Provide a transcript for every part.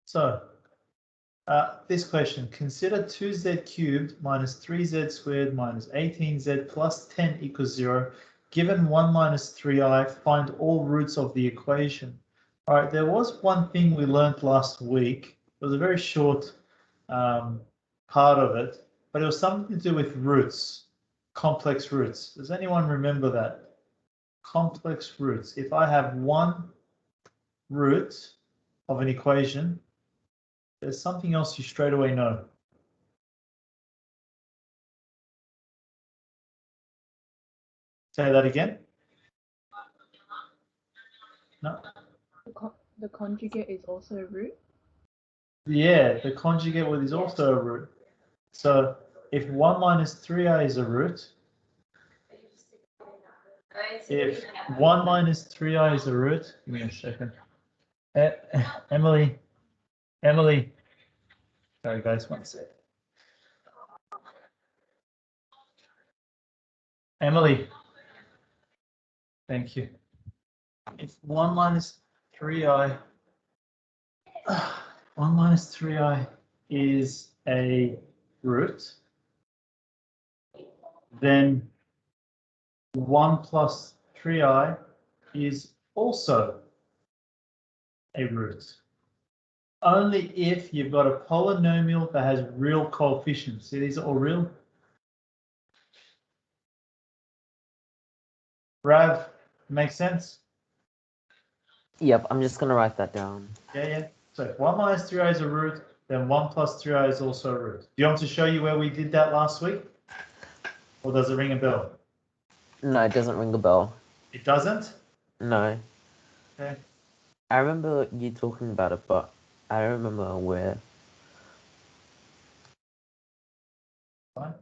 So this question, consider 2z cubed minus 3z squared minus 18z plus 10 equals 0. Given 1 minus 3i, find all roots of the equation. All right, there was one thing we learned last week. It was a very short part of it, but it was something to do with roots, complex roots. Does anyone remember that? Complex roots. If I have one root of an equation, there's something else you straight away know. Say that again. No. The conjugate is also a root? Yeah, the conjugate is also a root. So if 1 minus 3i is a root, if 1 minus 3i is a root, give me a second. Emily. Sorry guys, one sec. Emily. Thank you. If 1 minus 3i, 1 minus 3i is a root, then 1 plus 3i is also a root. Only if you've got a polynomial that has real coefficients. See, these are all real. Rav, makes sense? Yep, I'm just going to write that down. Yeah. So if 1 minus 3i is a root, then 1 plus 3i is also a root. Do you want to show you where we did that last week? Or does it ring a bell? No, it doesn't ring a bell. It doesn't? No. Okay. I remember you talking about it, but I don't remember where. Fine.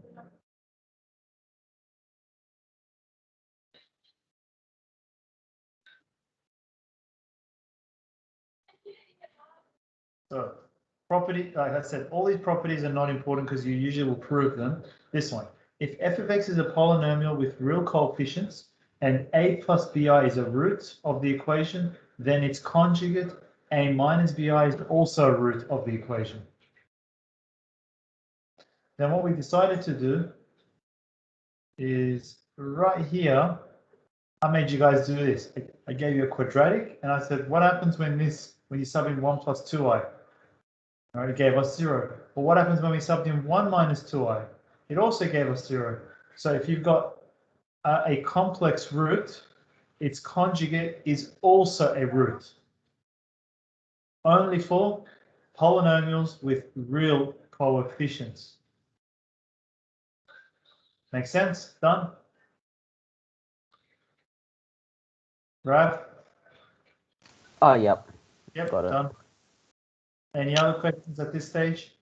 So property, like I said, all these properties are not important because you usually will prove them. This one, if f of x is a polynomial with real coefficients and a plus bi is a root of the equation, then its conjugate a minus bi is also a root of the equation. Then what we decided to do is right here, I made you guys do this. I gave you a quadratic and I said, what happens when you sub in 1 plus 2i? All right, it gave us 0. But what happens when we subbed in 1 minus 2i? It also gave us 0. So if you've got a complex root, its conjugate is also a root. Only for polynomials with real coefficients. Make sense? Done? Rav? Oh, yep. Yep, Got it. done. Any other questions at this stage?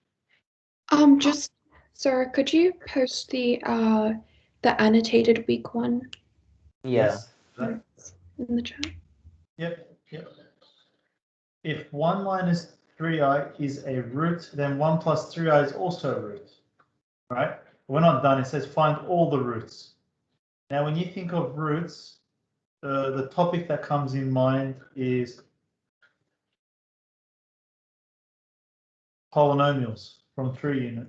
Just, Sarah, could you post the annotated week one? Yeah. Yes. In the chat? Yep. If 1 minus 3i is a root, then 1 plus 3i is also a root. Right? We're not done. It says find all the roots. Now, when you think of roots, the topic that comes in mind is polynomials from 3 unit.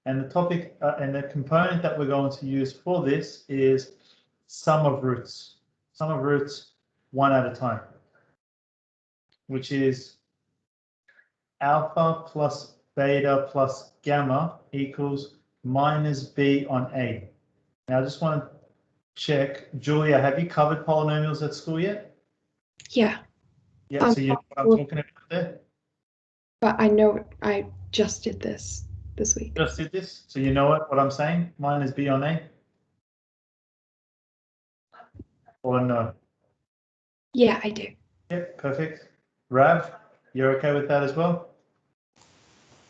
And the topic and the component that we're going to use for this is sum of roots. Sum of roots one at a time, which is alpha plus beta plus gamma equals minus b on a. Now, I just want to check, Julia, have you covered polynomials at school yet? Yeah. Yeah, so you know what I'm talking about there? But I know I just did this week. Just did this, so you know what I'm saying? Minus b on a? Or no? Yeah, I do. Yep, perfect. Rav, you're okay with that as well?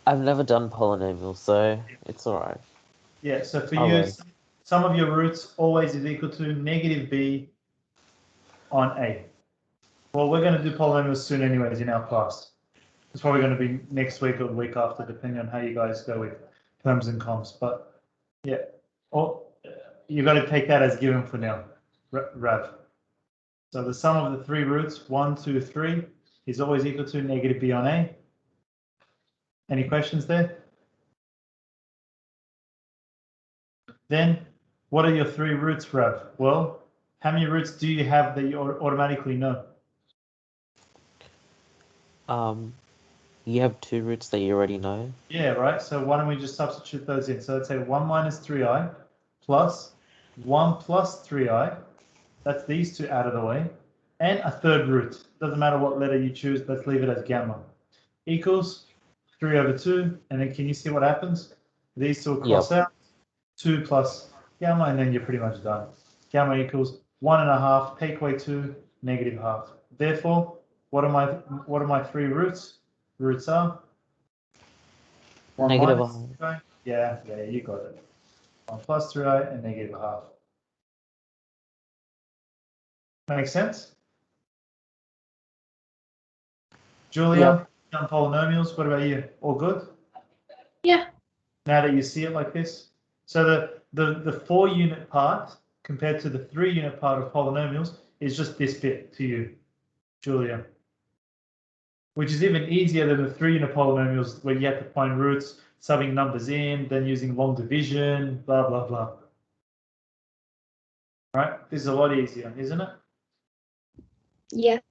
I've never done polynomials, so it's all right. Yeah, so for you, sum of your roots always is equal to negative b on a. Well, we're going to do polynomials soon anyways in our class. It's probably going to be next week or the week after, depending on how you guys go with terms and comps. But yeah, you've got to take that as given for now, Rav. So the sum of the 3 roots, 1, 2, 3, is always equal to negative b on a. Any questions there? Then, what are your 3 roots, Rav? Well, how many roots do you have that you automatically know? You have 2 roots that you already know. Yeah, right. So why don't we just substitute those in? So let's say 1 minus 3i plus 1 plus 3i. That's these 2 out of the way. And a 3rd root. Doesn't matter what letter you choose. Let's leave it as gamma. Equals 3 over 2. And then can you see what happens? These 2 will cross out. 2 plus gamma, and then you're pretty much done. Gamma equals 1.5, take away 2, negative half. Therefore, what are my 3 roots? Roots are 1 Negative minus half. 3i. Yeah, you got it. 1 plus 3i and negative half. Make sense? Julia, on polynomials, what about you? All good? Yeah. Now that you see it like this? So the 4-unit part compared to the 3-unit part of polynomials is just this bit to you, Julia. Which is even easier than the 3-unit polynomials where you have to find roots, subbing numbers in, then using long division, blah, blah, blah. Right? This is a lot easier, isn't it? Yes.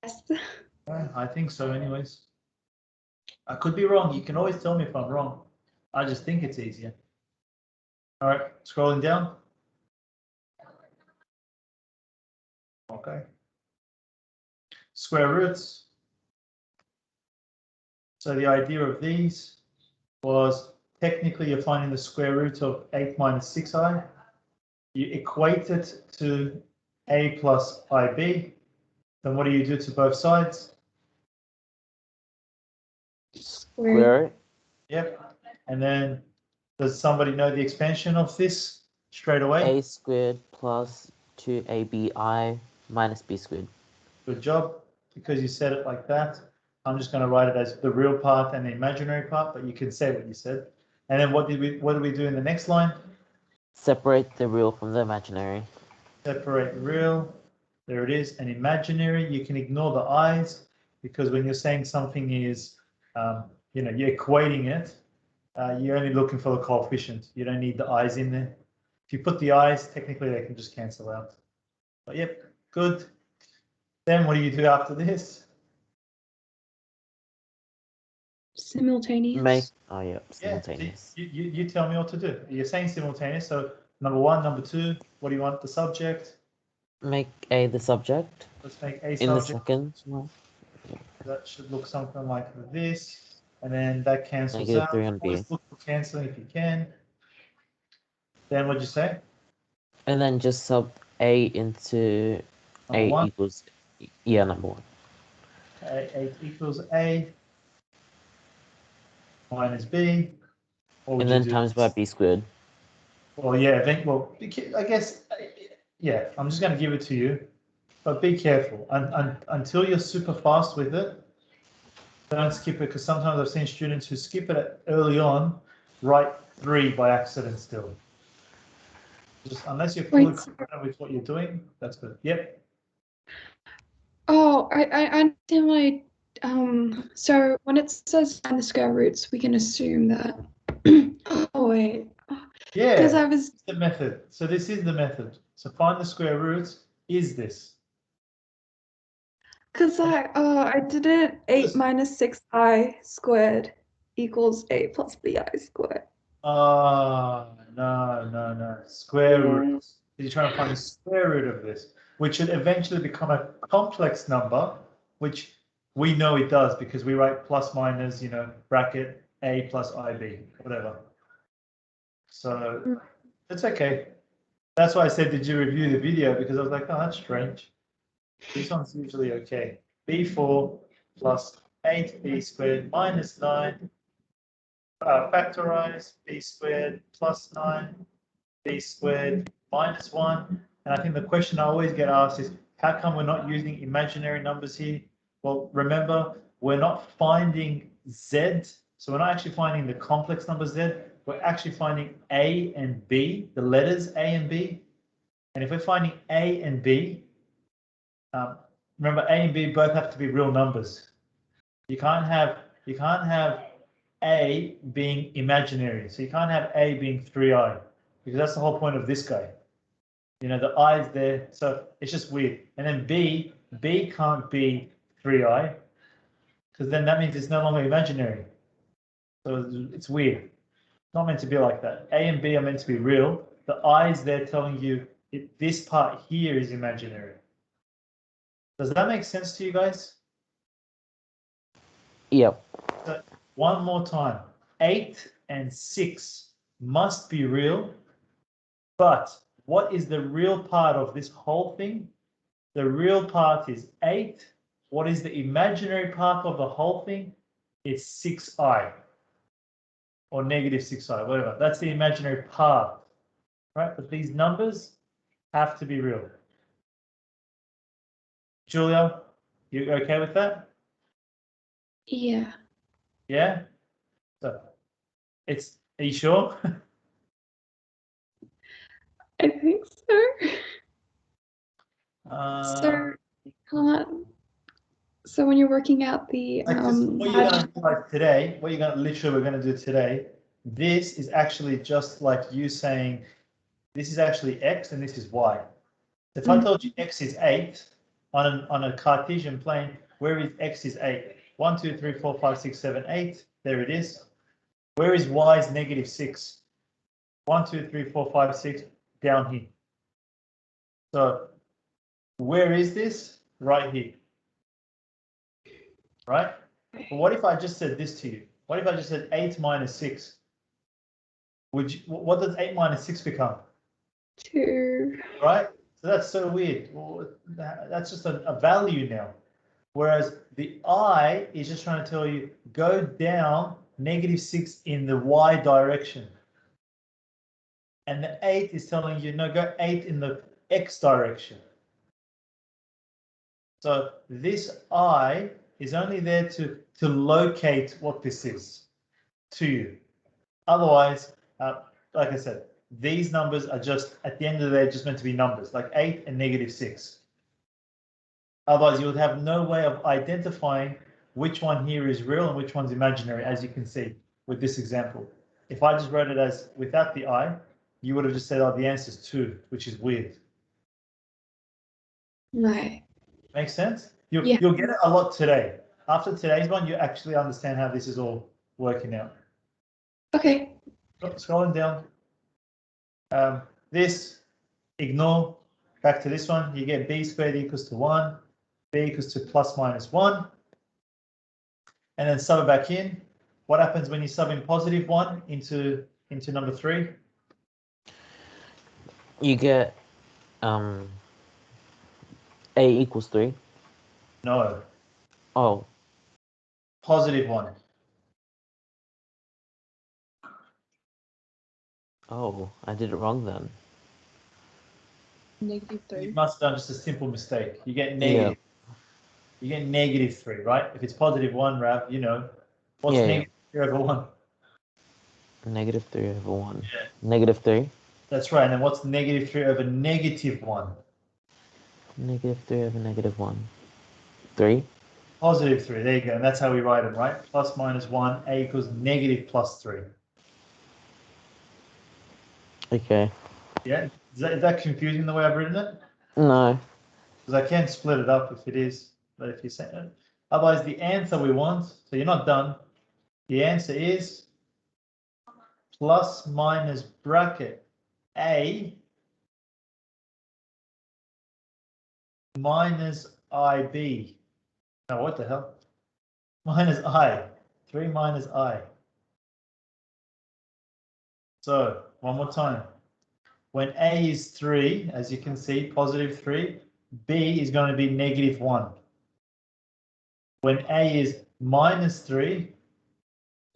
I think so anyways. I could be wrong. You can always tell me if I'm wrong. I just think it's easier. All right, scrolling down. Okay. Square roots. So the idea of these was technically you're finding the square root of 8 minus 6i. You equate it to a plus ib. Then what do you do to both sides? Square it. Yep. And then does somebody know the expansion of this straight away? A squared plus 2abi minus b squared. Good job. Because you said it like that, I'm just going to write it as the real part and the imaginary part, but you can say what you said. And then what do we do in the next line? Separate the real from the imaginary. Separate real. There it is. And imaginary, you can ignore the i's because when you're saying something is, you're equating it, you're only looking for the coefficient. You don't need the i's in there. If you put the i's, technically they can just cancel out. But yep, good. Then what do you do after this? Simultaneous. Simultaneous. Yeah, you tell me what to do. You're saying simultaneous. So number 1, number 2, what do you want the subject? Make A the subject. Let's make A In the subject. second one. That should look something like this. And then that cancels Negative out. 3 on B. Always look for canceling if you can. Then what'd you say? And then just sub A into Number A 1. equals, yeah, number 1. A equals A minus B. What would And you then do? times by B squared. Well, yeah, I guess, yeah, I'm just going to give it to you, but be careful. Until you're super fast with it, don't skip it, because sometimes I've seen students who skip it early on, write 3 by accident still. Just unless you're fully confident with what you're doing, that's good. Yep. Oh, I understand why. So when it says find the square roots, we can assume that. Oh wait. Yeah. Because I was the method. So this is the method. So find the square roots is this. Because I did it 8 minus 6i squared equals a plus bi squared. No. Square roots. You're trying to find the square root of this, which should eventually become a complex number, which we know it does because we write plus minus, bracket a plus ib, whatever. So it's okay. That's why I said, did you review the video? Because I was like, oh, that's strange. This one's usually okay. B4 plus 8b squared minus 9. Factorize b squared plus 9, b squared minus 1. And I think the question I always get asked is, how come we're not using imaginary numbers here? Well, remember, we're not finding z. So we're not actually finding the complex number z. We're actually finding a and b, the letters a and b. And if we're finding a and b, remember a and b both have to be real numbers. You can't have A being imaginary. So you can't have A being 3i, because that's the whole point of this guy. You know, the I is there, so it's just weird. And then B can't be 3i, because then that means it's no longer imaginary. So it's weird. It's not meant to be like that. A and B are meant to be real. The I is there telling you this part here is imaginary. Does that make sense to you guys? Yep. So one more time. 8 and 6 must be real, but what is the real part of this whole thing? The real part is 8. What is the imaginary part of the whole thing? It's 6i. Or negative 6i, whatever. That's the imaginary part, right? But these numbers have to be real. Julia, you okay with that? Yeah. Yeah? So, are you sure? I think so. So, hold on. So when you're working out the what you're going to do like today, we're going to do today, this is actually just like you saying, this is actually x and this is y. If I told you x is 8 on a Cartesian plane, where is x is 8? 1, 2, 3, 4, 5, 6, 7, 8. There it is. Where is y is negative 6? 1, 2, 3, 4, 5, 6, down here. So where is this? Right here. Right? But what if I just said this to you? What if I just said 8 minus 6? What does 8 minus 6 become? 2. Right? So that's so weird. Well, that's just a value now. Whereas the I is just trying to tell you, go down negative 6 in the y direction. And the 8 is telling you, no, go 8 in the x direction. So this I is only there to locate what this is to you. Otherwise, like I said, these numbers are just, at the end of the day, just meant to be numbers, like 8 and negative 6. Otherwise, you would have no way of identifying which one here is real and which one's imaginary, as you can see with this example. If I just wrote it as without the I, you would have just said, oh, the answer is 2, which is weird. Right. Makes sense? Yeah. You'll get it a lot today. After today's one, you actually understand how this is all working out. Okay. Scrolling down. This, ignore. Back to this one, you get b squared equals to 1, b equals to plus minus 1. And then sub it back in. What happens when you sub in positive 1 into number 3? You get a equals 3. No. Oh. Positive 1. Oh, I did it wrong then. Negative You 3. must have done just a simple mistake. You get negative. Yeah. You get negative 3, right? If it's positive 1, Rav, you know. What's negative 3 over 1? Negative 3 over 1. Yeah. Negative 3. That's right. And then what's negative 3 over negative 1? Negative 3 over negative 1. 3. Positive 3. There you go. And that's how we write them, right? Plus minus 1. A equals negative plus 3. Okay. Yeah. Is that confusing the way I've written it? No. Because I can split it up if it is. But if you say it. Otherwise, the answer we want, so you're not done. The answer is plus minus bracket A minus IB. Now, what the hell? Minus I. 3 minus I. So, one more time. When A is 3, as you can see, positive 3, B is going to be negative 1. When A is minus 3,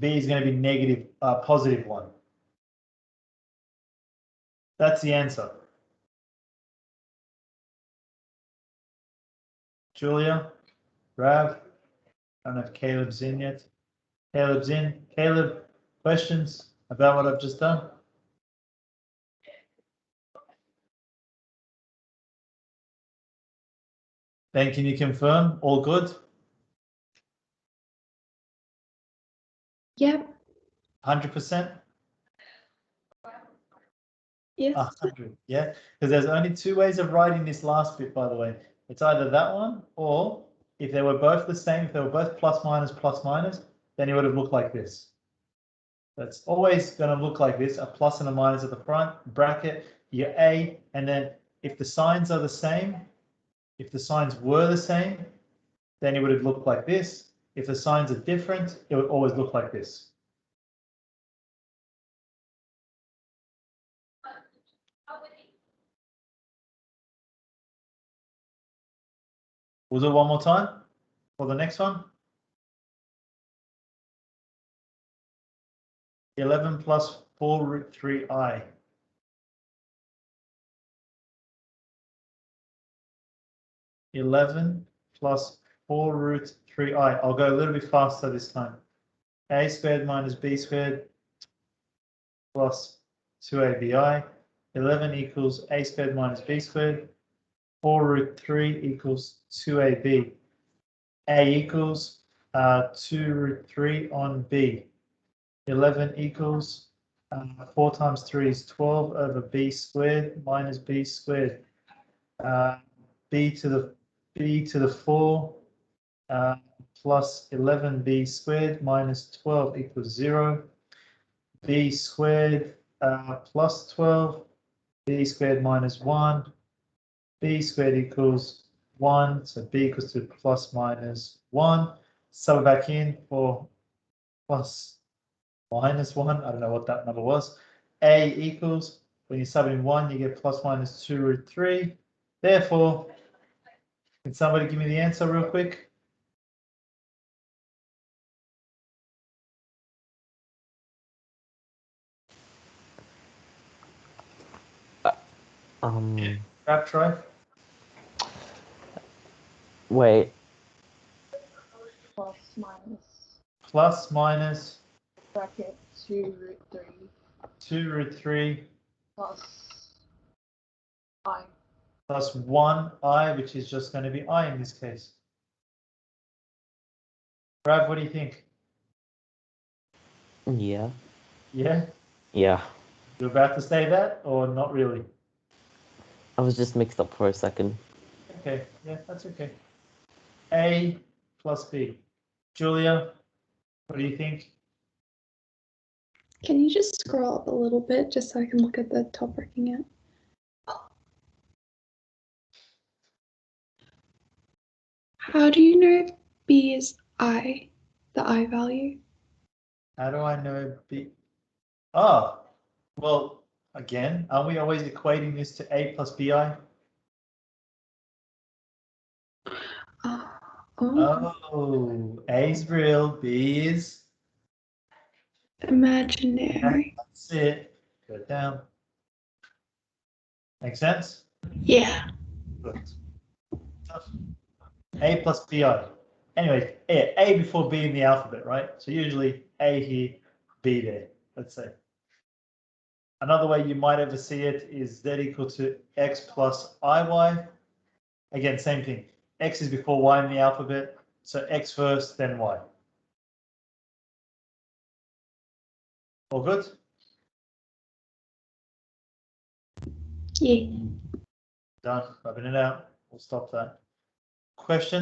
B is going to be positive 1. That's the answer. Julia, Rav, I don't know if Caleb's in yet. Caleb's in. Caleb, questions about what I've just done? Ben, can you confirm? All good? Yep. 100%? Yes. 100, yeah? Because there's only two ways of writing this last bit, by the way. It's either that one, or if they were both the same, if they were both plus minus, then it would have looked like this. That's always going to look like this, a plus and a minus at the front, bracket, your A, and then if the signs are the same, if the signs were the same, then it would have looked like this. If the signs are different, it would always look like this. We'll do it one more time for the next one. 11 plus 4 root 3i. 11 plus 4 root 3i. I'll go a little bit faster this time. A squared minus b squared plus 2abi. 11 equals a squared minus b squared. 4 root 3 equals 2ab. A equals 2 root 3 on b. 11 equals 4 times 3 is 12 over b squared minus b squared. B to the 4 plus 11b squared minus 12 equals 0. B squared plus 12, b squared minus 1, b squared equals 1, so b equals to plus minus 1. Sub it back in for plus minus 1, I don't know what that number was. A equals, when you sub in 1, you get plus minus 2 root 3. Therefore, can somebody give me the answer real quick? Grab try. Wait. Plus minus Plus minus bracket 2 root 3 2 root 3 plus I. plus 1i, which is just going to be I in this case. Rav, what do you think? Yeah. Yeah? Yeah. You're about to say that or not really? I was just mixed up for a second. Okay, yeah, that's okay. A plus B. Julia, what do you think? Can you just scroll up a little bit just so I can look at the top working out? How do you know if B is I, the I value? How do I know B? Oh, well, again, are we always equating this to A plus BI? Oh, A is real, B is Imaginary. That's it. Go down. Make sense? Yeah. Good. Tough. A plus BI. Anyway, A before B in the alphabet, right? So usually A here, B there, let's say. Another way you might ever see it is Z equal to X plus IY. Again, same thing. X is before Y in the alphabet, so X first, then Y. All good? Yeah. Done. Rubbing it out. We'll stop that. Question?